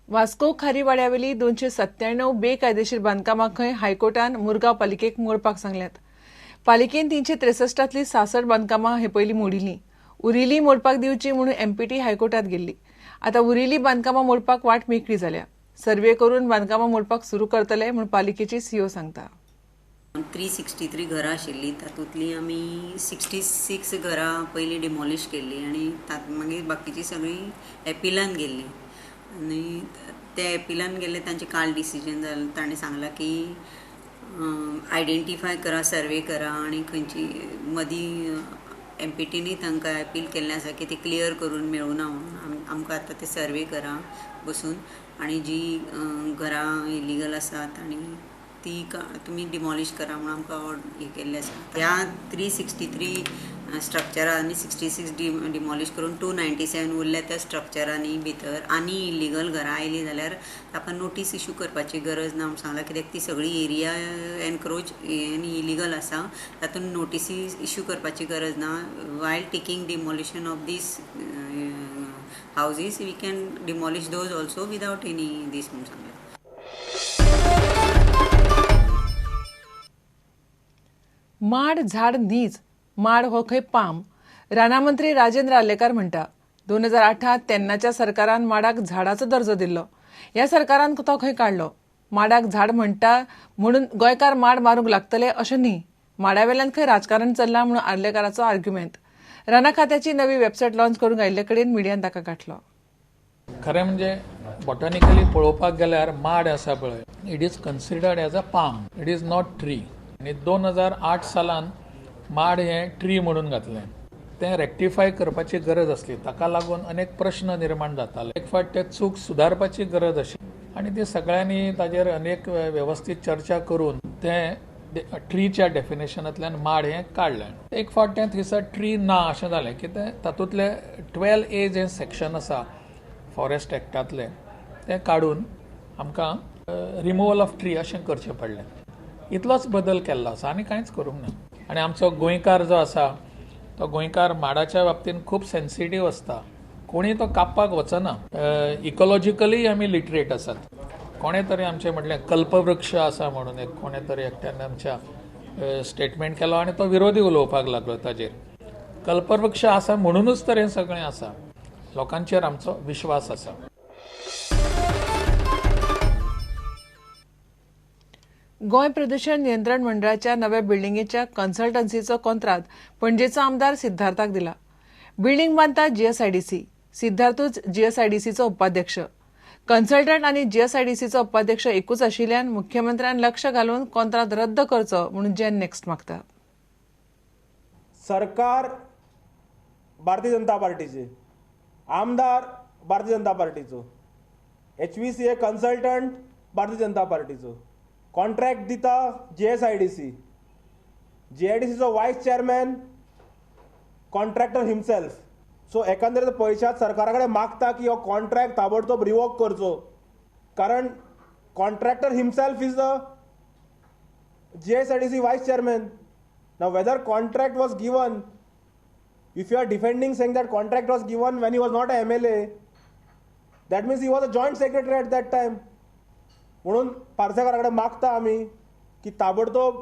वास्को खारीवाड्यावेली 297 बेकायदेशीर बांदकामां खंय हायकोर्टान मुरगांव पालिकेक मोडपाक सांगल्यात. पालिकेन 363तली 66 बांदकामां हे पयलीं मोडिल्लीं. उरिल्लीं मोडपाक दिवची म्हणून एमपीटी हायकोर्टात गेल्ली. आतां उरिल्लीं बांदकामां मोडपाक वाट मेकळी जाल्या. सर्वे करून बांदकामां मोडपाक सुरू करतले म्हूण पालिकेची सीओ सांगता. 363 घरां आशिल्लीं, तातूंतलीं आमी 66 घरां पयलीं डिमॉलिश केल्लीं आनी मागीर बाकीची सगळीं एपिलान गेल्लीं. आनी ते एपिलान गेले तांचे काल डिसिजन जालें. ताणें सांगलां की आयडेंटिफाय करा, सर्वे करा आनी खंयची मदीं एमपीटीनी तांकां अपील केल्लें आसा की ती क्लियर करून मेळूना म्हणून. आमकां आतां ते सर्वे करा बसून आनी जी घरां इलिगल आसात आनी ती तुमी डिमॉलिश करा म्हणून आमकां हें केल्लें आसा. ह्या 363 स्ट्रक्चरां आनी 66 डिमॉलिश करून 297 उरल्या त्या स्ट्रक्चरांनी भितर आनी इलिगल घरां आयलीं जाल्यार ताका नोटीस इशू करपाची गरज ना म्हणून सांगलां. कित्याक ती सगळी एरिया एनक्रोच आनी इलिगल आसा, तातूंत नोटिसी इशू करपाची गरज ना. While taking demolition of these houses we can demolish those also without any these म्हणून सांगलें. माड झाड न्हीज, माड हो खंय पाम, राना मंत्री राजेंद्र आर्लेकर म्हणटा. 2008 तेन्नाच्या सरकारान माडाक झाडाचो दर्जो दिल्लो. ह्या सरकारान तो खंय काडलो. माडाक झाड म्हणटा म्हणून गोंयकार माड मारूंक लागतले अशें न्ही. माडावेल्यान खंय राजकारण चल्लां म्हणून आर्लेकराचो आर्ग्युमेंट. राना खात्याची नवी वेबसायट लॉन्च करूंक आयिल्ले कडेन मिडियान ताका गाठलो. खरें म्हणजे बॉटॅनिकली पळोवपाक गेल्यार माड आसा पळय, it is considered as a palm, it is not tree. आनी 2008 सालान माड हें ट्री म्हणून घातलें. तें रेक्टिफाय करपाची गरज आसली. ताका लागून अनेक प्रश्न निर्माण जाताले. एक फावट तें चूक सुदारपाची गरज आशिल्ली आनी ती सगळ्यांनी ताजेर अनेक वेवस्थीत चर्चा करून तें ट्रीच्या डेफिनेशनांतल्यान माड हें काडलें. एक फावट तें थंयसर ट्री ना अशें जालें की तातूंतले 12A जें सेक्शन आसा फॉरेस्ट एक्टांतलें तें काडून आमकां रिमुवल ऑफ ट्री अशें करचें पडलें. इतलोच बदल केल्लो आसा आनी कांयच करूंक ना. आनी आमचो गोंयकार जो आसा तो गोंयकार माडाच्या बाबतींत खूब सेन्सिटीव आसता. कोणीय तो कापपाक वचना. इकॉलॉजिकली आमी लिटरेट आसात. कोणें तरी आमचें म्हटलें कल्पवृक्ष आसा म्हणून एक कोणें तरी एकट्यान आमच्या स्टेटमेंट केलो आनी तो विरोधी उलोवपाक लागलो ताजेर. कल्पवृक्ष आसा म्हणूनच तर हें सगळें आसा. लोकांचेर आमचो विश्वास आसा. गोंय प्रदूषण नियंत्रण मंडळाच्या नव्या बिल्डिंगेच्या कन्सल्टन्सीचो कंत्राट पणजेचो आमदार सिद्धार्थाक दिला. बिल्डिंग बांदता जीएसआयडीसी. सिद्धार्थूच जीएसआयडीसीचो उपाध्यक्ष. कन्सल्टंट आनी जीएसआयडीसीचो उपाध्यक्ष एकूच आशिल्ल्यान मुख्यमंत्र्यान लक्ष घालून कंत्राट रद्द करचो म्हणून जेन नेक्स्ट मागता. सरकार भारतीय जनता पार्टीचे, आमदार Bharatiya Janata पार्टीचो, HVCA consultant Bharatiya Janata पार्टीचो, contract दिता जीएसआयडीसी, जीआयडीसीचो वायस चेअरमॅन कॉन्ट्रॅक्टर हिमसेल्फ. सो एकंदरीत पयशात सरकारा कडेन मागता की हो कॉन्ट्रॅक्ट ताबडतोब रिवोक करचो. कारण contractor himself is the GSIDC vice chairman. नाव whether contract was given, if you are defending saying that contract was given when he was not a MLA, that means he was a joint secretary at that time. म्हणून पार्सेकाराकडे मागता आमी की ताबडतोब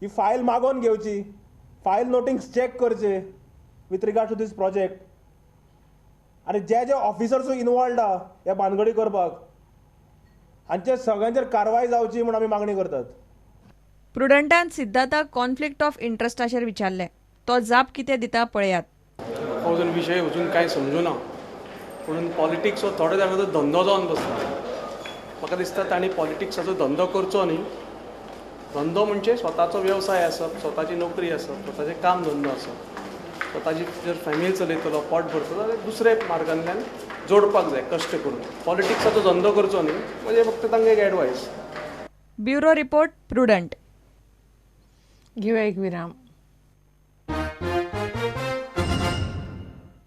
ही file मागोवन घेवची, file notings check करचे with regard to this project. आनी जे जे ऑफिसर्स इनवॉल्ड आहा ह्या भानगडी करपाक हांचे सगळ्यांचेर कारवाय जावची म्हणून आमी मागणी करतात. प्रुडंटान सिद्धार्थाक कॉन्फ्लिक्ट ऑफ इंट्रस्टाचेर विचारलें. तो जाप कितें दिता पळयात. हो जर विशय अजून कांय समजुना म्हणून पॉलिटिक्स हो थोड्या जाणांचो धंदो जावन बसला. म्हाका दिसता तांणी पॉलिटिक्साचो धंदो करचो न्ही. धंदो म्हणजे स्वताचो वेवसाय आसप, स्वताची नोकरी आसप, स्वताचें काम धंदो आसप, स्वताची जर फॅमिली चलयतलो, पोट भरतलो जाल्यार दुसरे मार्गांतल्यान जोडपाक जाय कश्ट करून. पॉलिटिक्साचो धंदो करचो न्ही म्हणजे फक्त तांकां एक एडवायस. Bureau report prudent. घेऊया एक विराम.